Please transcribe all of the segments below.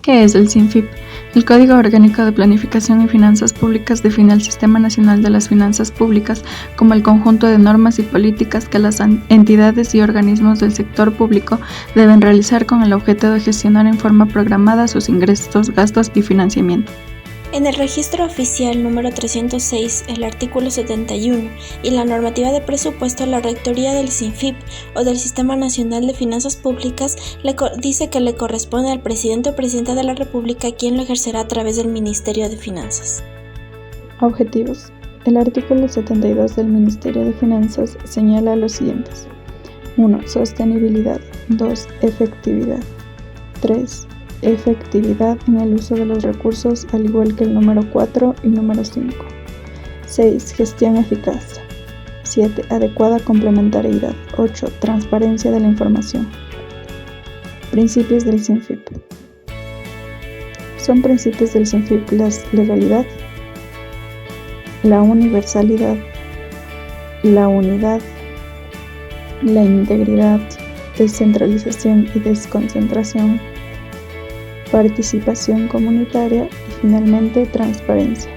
¿Qué es el CINFIP? El Código Orgánico de Planificación y Finanzas Públicas define el Sistema Nacional de las Finanzas Públicas como el conjunto de normas y políticas que las entidades y organismos del sector público deben realizar con el objeto de gestionar en forma programada sus ingresos, gastos y financiamiento. En el registro oficial número 306, el artículo 71 y la normativa de presupuesto, la rectoría del CINFIP o del Sistema Nacional de Finanzas Públicas dice que le corresponde al presidente o presidenta de la República, quien lo ejercerá a través del Ministerio de Finanzas. Objetivos. El artículo 72 del Ministerio de Finanzas señala los siguientes. 1. Sostenibilidad. 2. Efectividad. 3. Efectividad en el uso de los recursos, al igual que el número 4 y número 5. 6. Gestión eficaz. 7. Adecuada complementariedad. 8. Transparencia de la información. Principios del CINFIP. Son principios del CINFIP la legalidad, la universalidad, la unidad, la integridad, descentralización y desconcentración, participación comunitaria y finalmente transparencia.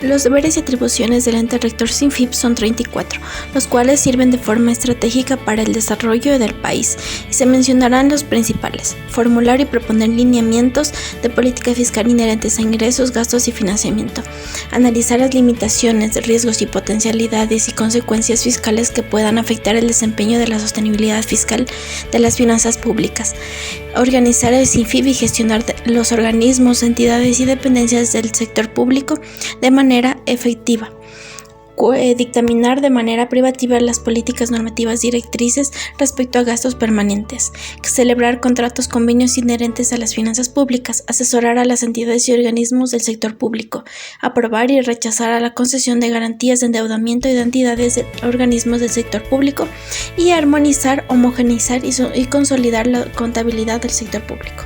Los deberes y atribuciones del ente rector CINFIP son 34, los cuales sirven de forma estratégica para el desarrollo del país, y se mencionarán los principales: formular y proponer lineamientos de política fiscal inherentes a ingresos, gastos y financiamiento, analizar las limitaciones, riesgos y potencialidades y consecuencias fiscales que puedan afectar el desempeño de la sostenibilidad fiscal de las finanzas públicas, organizar el CINFIP y gestionar los organismos, entidades y dependencias del sector público de manera efectiva, dictaminar de manera privativa las políticas normativas directrices respecto a gastos permanentes, celebrar contratos, convenios inherentes a las finanzas públicas, asesorar a las entidades y organismos del sector público, aprobar y rechazar a la concesión de garantías de endeudamiento y de entidades y organismos del sector público, y armonizar, homogeneizar y consolidar la contabilidad del sector público.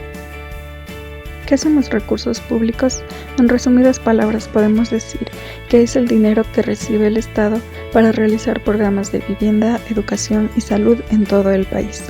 ¿Qué son los recursos públicos? En resumidas palabras podemos decir que es el dinero que recibe el Estado para realizar programas de vivienda, educación y salud en todo el país.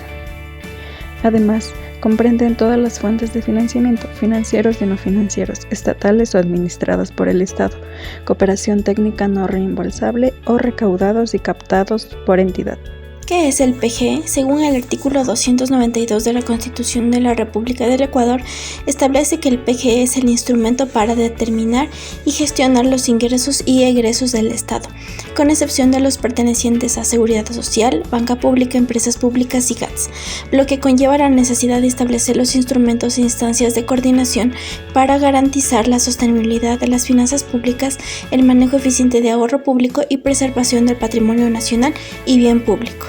Además, comprenden todas las fuentes de financiamiento, financieros y no financieros, estatales o administrados por el Estado, cooperación técnica no reembolsable o recaudados y captados por entidad. ¿Qué es el PG? Según el artículo 292 de la Constitución de la República del Ecuador, establece que el PG es el instrumento para determinar y gestionar los ingresos y egresos del Estado, con excepción de los pertenecientes a Seguridad Social, Banca Pública, Empresas Públicas y GATS, lo que conlleva la necesidad de establecer los instrumentos e instancias de coordinación para garantizar la sostenibilidad de las finanzas públicas, el manejo eficiente de ahorro público y preservación del patrimonio nacional y bien público.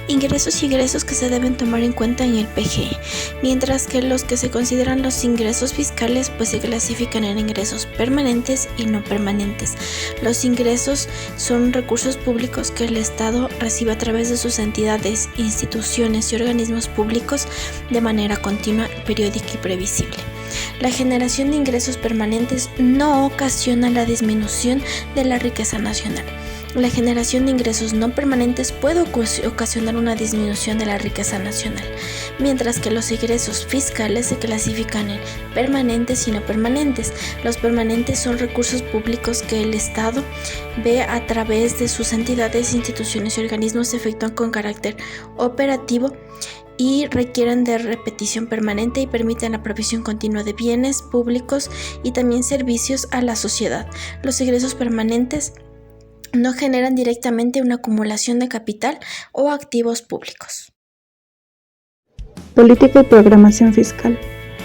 Ingresos y egresos que se deben tomar en cuenta en el PG, mientras que los que se consideran los ingresos fiscales pues se clasifican en ingresos permanentes y no permanentes. Los ingresos son recursos públicos que el Estado recibe a través de sus entidades, instituciones y organismos públicos de manera continua, periódica y previsible. La generación de ingresos permanentes no ocasiona la disminución de la riqueza nacional. La generación de ingresos no permanentes puede ocasionar una disminución de la riqueza nacional, mientras que los egresos fiscales se clasifican en permanentes y no permanentes. Los permanentes son recursos públicos que el Estado ve a través de sus entidades, instituciones y organismos, se efectúan con carácter operativo y requieren de repetición permanente y permiten la provisión continua de bienes públicos y también servicios a la sociedad. Los egresos permanentes no generan directamente una acumulación de capital o activos públicos. Política y programación fiscal.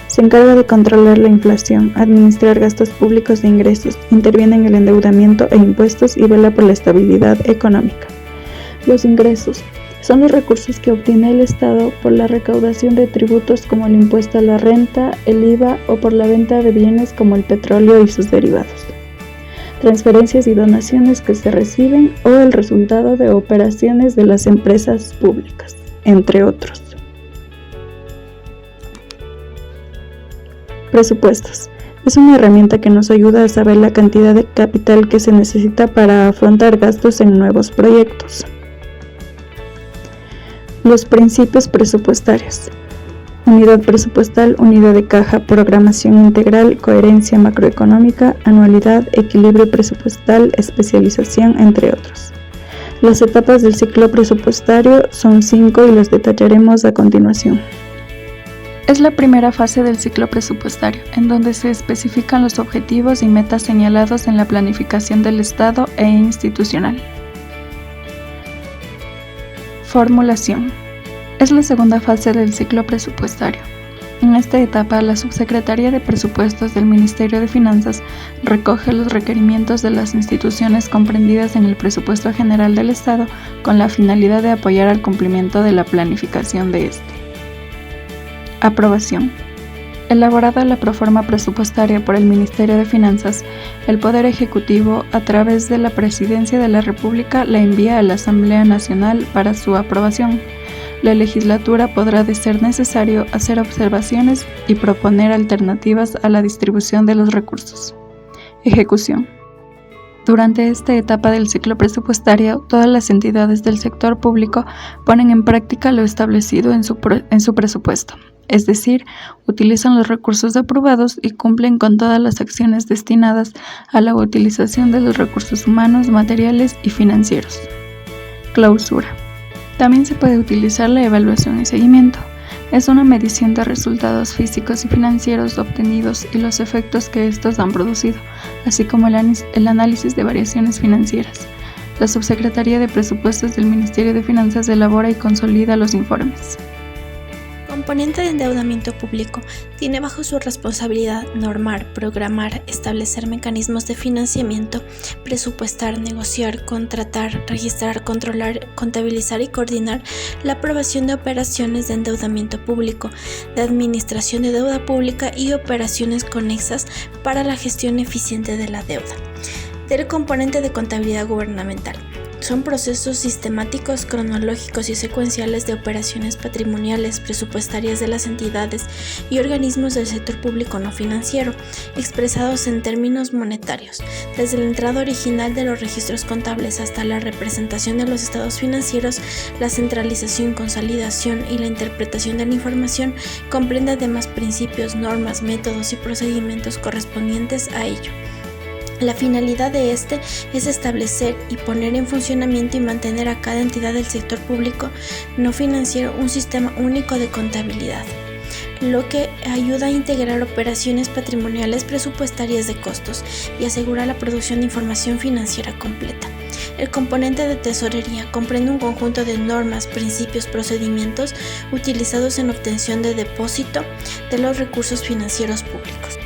Se encarga de controlar la inflación, administrar gastos públicos e ingresos, interviene en el endeudamiento e impuestos y vela por la estabilidad económica. Los ingresos son los recursos que obtiene el Estado por la recaudación de tributos como el impuesto a la renta, el IVA o por la venta de bienes como el petróleo y sus derivados. Transferencias y donaciones que se reciben o el resultado de operaciones de las empresas públicas, entre otros. Presupuestos. Es una herramienta que nos ayuda a saber la cantidad de capital que se necesita para afrontar gastos en nuevos proyectos. Los principios presupuestarios. unidad presupuestal, unidad de caja, programación integral, coherencia macroeconómica, anualidad, equilibrio presupuestal, especialización, entre otros. Las etapas del ciclo presupuestario son 5 y las detallaremos a continuación. Es la primera fase del ciclo presupuestario, en donde se especifican los objetivos y metas señalados en la planificación del Estado e institucional. Formulación. Es la segunda fase del ciclo presupuestario. En esta etapa, la Subsecretaría de Presupuestos del Ministerio de Finanzas recoge los requerimientos de las instituciones comprendidas en el Presupuesto General del Estado con la finalidad de apoyar al cumplimiento de la planificación de este. Aprobación. Elaborada la proforma presupuestaria por el Ministerio de Finanzas, el Poder Ejecutivo, a través de la Presidencia de la República, la envía a la Asamblea Nacional para su aprobación. La legislatura podrá, de ser necesario, hacer observaciones y proponer alternativas a la distribución de los recursos. Ejecución. Durante esta etapa del ciclo presupuestario, todas las entidades del sector público ponen en práctica lo establecido en su presupuesto, es decir, utilizan los recursos aprobados y cumplen con todas las acciones destinadas a la utilización de los recursos humanos, materiales y financieros. Clausura. También se puede utilizar la evaluación y seguimiento. Es una medición de resultados físicos y financieros obtenidos y los efectos que estos han producido, así como el análisis de variaciones financieras. La Subsecretaría de Presupuestos del Ministerio de Finanzas elabora y consolida los informes. Componente de endeudamiento público tiene bajo su responsabilidad normar, programar, establecer mecanismos de financiamiento, presupuestar, negociar, contratar, registrar, controlar, contabilizar y coordinar la aprobación de operaciones de endeudamiento público, de administración de deuda pública y operaciones conexas para la gestión eficiente de la deuda. Del componente de contabilidad gubernamental. Son procesos sistemáticos, cronológicos y secuenciales de operaciones patrimoniales, presupuestarias de las entidades y organismos del sector público no financiero, expresados en términos monetarios, desde la entrada original de los registros contables hasta la representación de los estados financieros. La centralización, consolidación y la interpretación de la información comprende además principios, normas, métodos y procedimientos correspondientes a ello. La finalidad de este es establecer y poner en funcionamiento y mantener a cada entidad del sector público no financiero un sistema único de contabilidad, lo que ayuda a integrar operaciones patrimoniales presupuestarias de costos y asegurar la producción de información financiera completa. El componente de tesorería comprende un conjunto de normas, principios, procedimientos utilizados en obtención de depósito de los recursos financieros públicos.